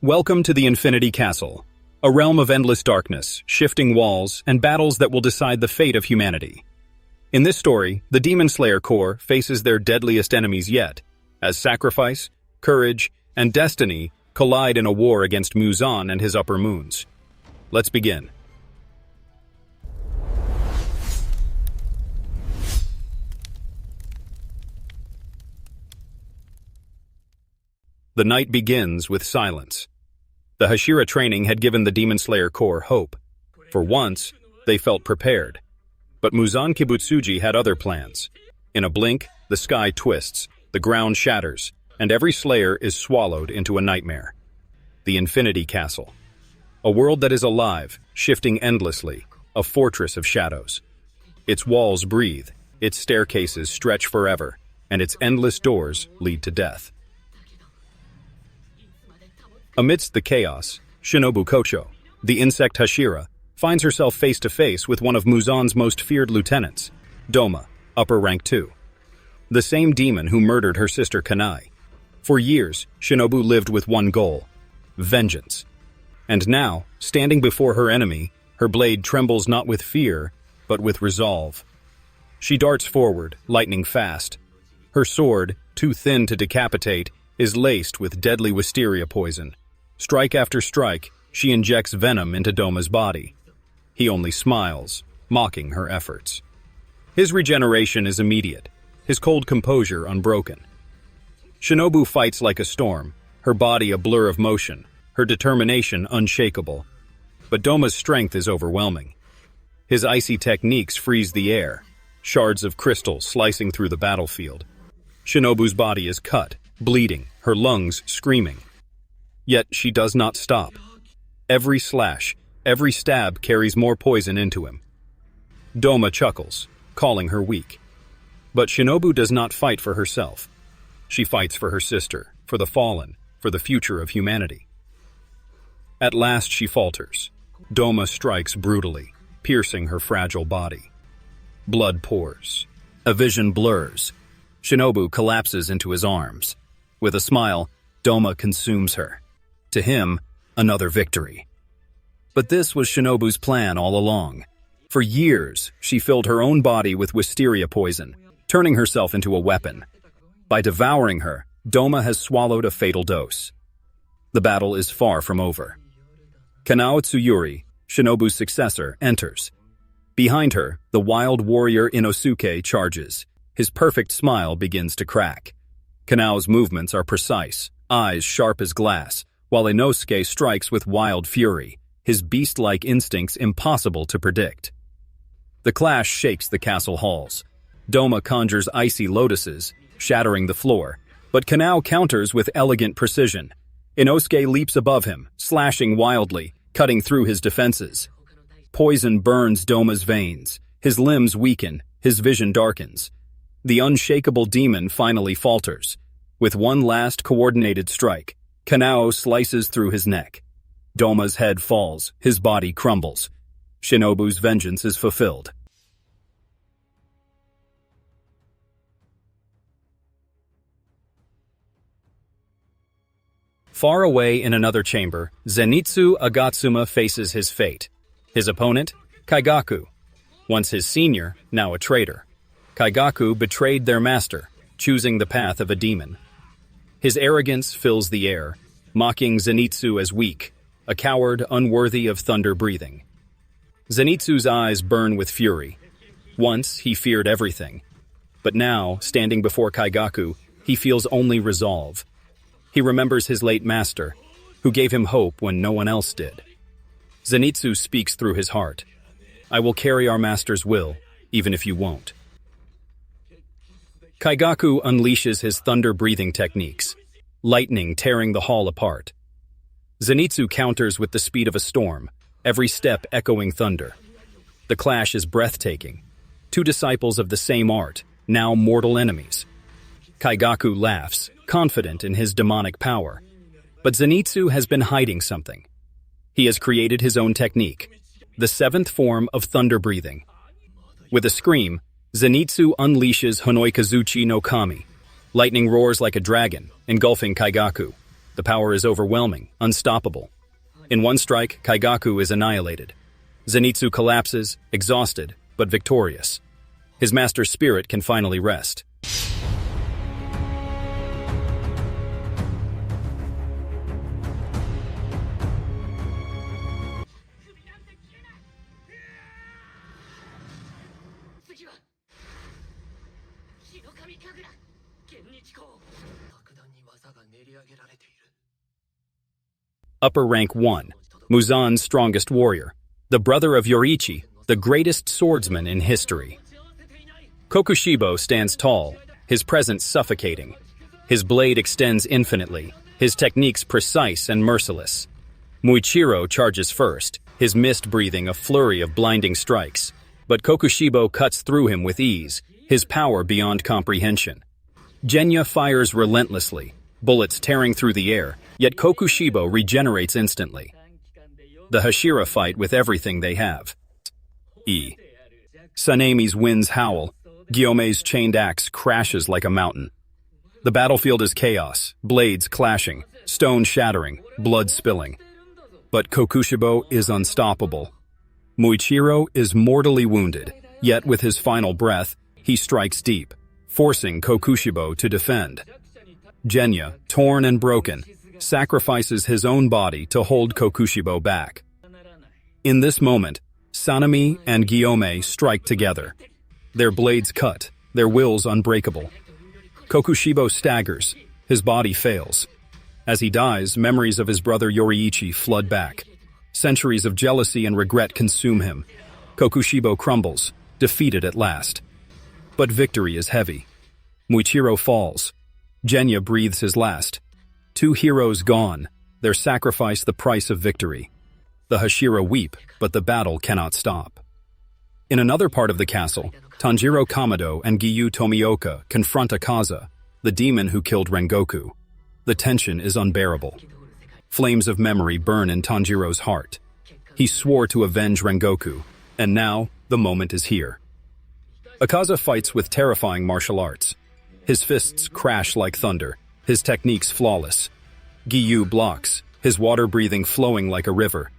Welcome to the Infinity Castle, a realm of endless darkness, shifting walls, and battles that will decide the fate of humanity. In this story, the Demon Slayer Corps faces their deadliest enemies yet, as sacrifice, courage, and destiny collide in a war against Muzan and his upper moons. Let's begin. The night begins with silence. The Hashira training had given the Demon Slayer Corps hope. For once, they felt prepared. But Muzan Kibutsuji had other plans. In a blink, the sky twists, the ground shatters, and every slayer is swallowed into a nightmare. The Infinity Castle. A world that is alive, shifting endlessly, a fortress of shadows. Its walls breathe, its staircases stretch forever, and its endless doors lead to death. Amidst the chaos, Shinobu Kocho, the insect Hashira, finds herself face-to-face with one of Muzan's most feared lieutenants, Doma, upper rank 2. The same demon who murdered her sister Kanai. For years, Shinobu lived with one goal: vengeance. And now, standing before her enemy, her blade trembles not with fear, but with resolve. She darts forward, lightning fast. Her sword, too thin to decapitate, is laced with deadly wisteria poison. Strike after strike, she injects venom into Doma's body. He only smiles, mocking her efforts. His regeneration is immediate, his cold composure unbroken. Shinobu fights like a storm, her body a blur of motion, her determination unshakable. But Doma's strength is overwhelming. His icy techniques freeze the air, shards of crystal slicing through the battlefield. Shinobu's body is cut, bleeding, her lungs screaming. Yet she does not stop. Every slash, every stab carries more poison into him. Doma chuckles, calling her weak. But Shinobu does not fight for herself. She fights for her sister, for the fallen, for the future of humanity. At last she falters. Doma strikes brutally, piercing her fragile body. Blood pours. A vision blurs. Shinobu collapses into his arms. With a smile, Doma consumes her. To him, another victory. But this was Shinobu's plan all along. For years, she filled her own body with wisteria poison, turning herself into a weapon. By devouring her, Doma has swallowed a fatal dose. The battle is far from over. Kanao Tsuyuri, Shinobu's successor, enters. Behind her, the wild warrior Inosuke charges. His perfect smile begins to crack. Kanao's movements are precise, eyes sharp as glass, while Inosuke strikes with wild fury, his beast-like instincts impossible to predict. The clash shakes the castle halls. Doma conjures icy lotuses, shattering the floor, but Kanao counters with elegant precision. Inosuke leaps above him, slashing wildly, cutting through his defenses. Poison burns Doma's veins, his limbs weaken, his vision darkens. The unshakable demon finally falters. With one last coordinated strike, Kanao slices through his neck. Doma's head falls, his body crumbles. Shinobu's vengeance is fulfilled. Far away in another chamber, Zenitsu Agatsuma faces his fate. His opponent, Kaigaku. Once his senior, now a traitor. Kaigaku betrayed their master, choosing the path of a demon. His arrogance fills the air, mocking Zenitsu as weak, a coward unworthy of thunder breathing. Zenitsu's eyes burn with fury. Once he feared everything, but now, standing before Kaigaku, he feels only resolve. He remembers his late master, who gave him hope when no one else did. Zenitsu speaks through his heart. "I will carry our master's will, even if you won't." Kaigaku unleashes his thunder-breathing techniques, lightning tearing the hall apart. Zenitsu counters with the speed of a storm, every step echoing thunder. The clash is breathtaking. Two disciples of the same art, now mortal enemies. Kaigaku laughs, confident in his demonic power. But Zenitsu has been hiding something. He has created his own technique, the seventh form of thunder breathing. With a scream, Zenitsu unleashes Honoikazuchi no Kami. Lightning roars like a dragon, engulfing Kaigaku. The power is overwhelming, unstoppable. In one strike, Kaigaku is annihilated. Zenitsu collapses, exhausted, but victorious. His master's spirit can finally rest. Upper Rank 1. Muzan's strongest warrior. The brother of Yoriichi, the greatest swordsman in history. Kokushibo stands tall, his presence suffocating. His blade extends infinitely, his techniques precise and merciless. Muichiro charges first, his mist breathing a flurry of blinding strikes. But Kokushibo cuts through him with ease, his power beyond comprehension. Genya fires relentlessly, bullets tearing through the air, yet Kokushibo regenerates instantly. The Hashira fight with everything they have. Sanemi's winds howl. Guillaume's chained axe crashes like a mountain. The battlefield is chaos, blades clashing, stone shattering, blood spilling. But Kokushibo is unstoppable. Muichiro is mortally wounded, yet with his final breath, he strikes deep, forcing Kokushibo to defend. Genya, torn and broken, sacrifices his own body to hold Kokushibo back. In this moment, Sanemi and Guillaume strike together. Their blades cut, their wills unbreakable. Kokushibo staggers, his body fails. As he dies, memories of his brother Yoriichi flood back. Centuries of jealousy and regret consume him. Kokushibo crumbles, defeated at last. But victory is heavy. Muichiro falls. Genya breathes his last. Two heroes gone, their sacrifice the price of victory. The Hashira weep, but the battle cannot stop. In another part of the castle, Tanjiro Kamado and Giyu Tomioka confront Akaza, the demon who killed Rengoku. The tension is unbearable. Flames of memory burn in Tanjiro's heart. He swore to avenge Rengoku, and now the moment is here. Akaza fights with terrifying martial arts. His fists crash like thunder, his techniques flawless. Giyu blocks, his water breathing flowing like a river,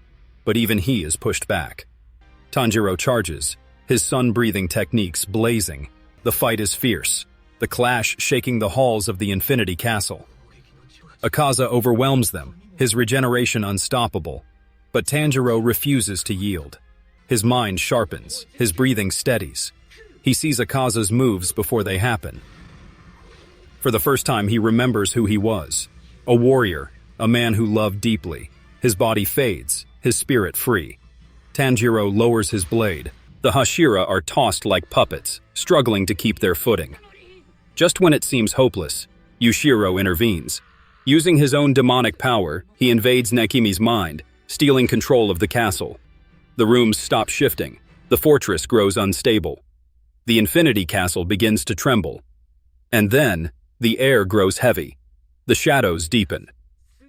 but even he is pushed back. Tanjiro charges, his sun-breathing techniques blazing. The fight is fierce, the clash shaking the halls of the Infinity Castle. Akaza overwhelms them, his regeneration unstoppable, but Tanjiro refuses to yield. His mind sharpens, his breathing steadies. He sees Akaza's moves before they happen. For the first time, he remembers who he was. A warrior, a man who loved deeply. His body fades, his spirit free. Tanjiro lowers his blade. The Hashira are tossed like puppets, struggling to keep their footing. Just when it seems hopeless, Yushiro intervenes. Using his own demonic power, he invades Nakime's mind, stealing control of the castle. The rooms stop shifting. The fortress grows unstable. The Infinity Castle begins to tremble. And then, the air grows heavy. The shadows deepen.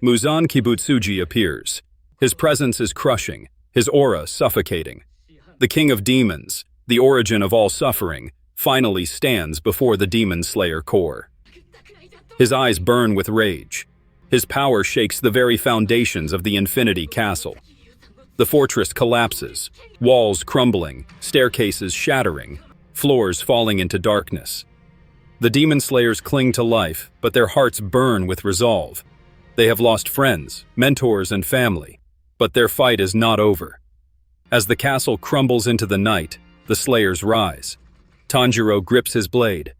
Muzan Kibutsuji appears. His presence is crushing, his aura suffocating. The king of demons, the origin of all suffering, finally stands before the demon slayer core. His eyes burn with rage. His power shakes the very foundations of the Infinity Castle. The fortress collapses, walls crumbling, staircases shattering, floors falling into darkness. The demon slayers cling to life, but their hearts burn with resolve. They have lost friends, mentors, and family, but their fight is not over. As the castle crumbles into the night, the slayers rise. Tanjiro grips his blade.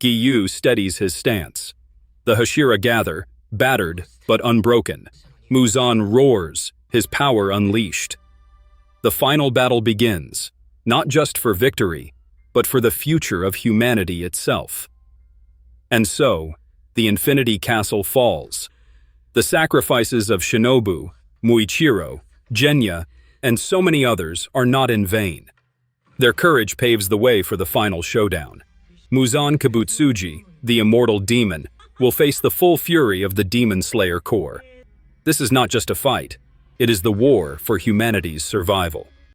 Giyu steadies his stance. The Hashira gather, battered but unbroken. Muzan roars, his power unleashed. The final battle begins, not just for victory, but for the future of humanity itself. And so, the Infinity Castle falls. The sacrifices of Shinobu, Muichiro, Genya, and so many others are not in vain. Their courage paves the way for the final showdown. Muzan Kibutsuji, the immortal demon, will face the full fury of the Demon Slayer core. This is not just a fight, it is the war for humanity's survival.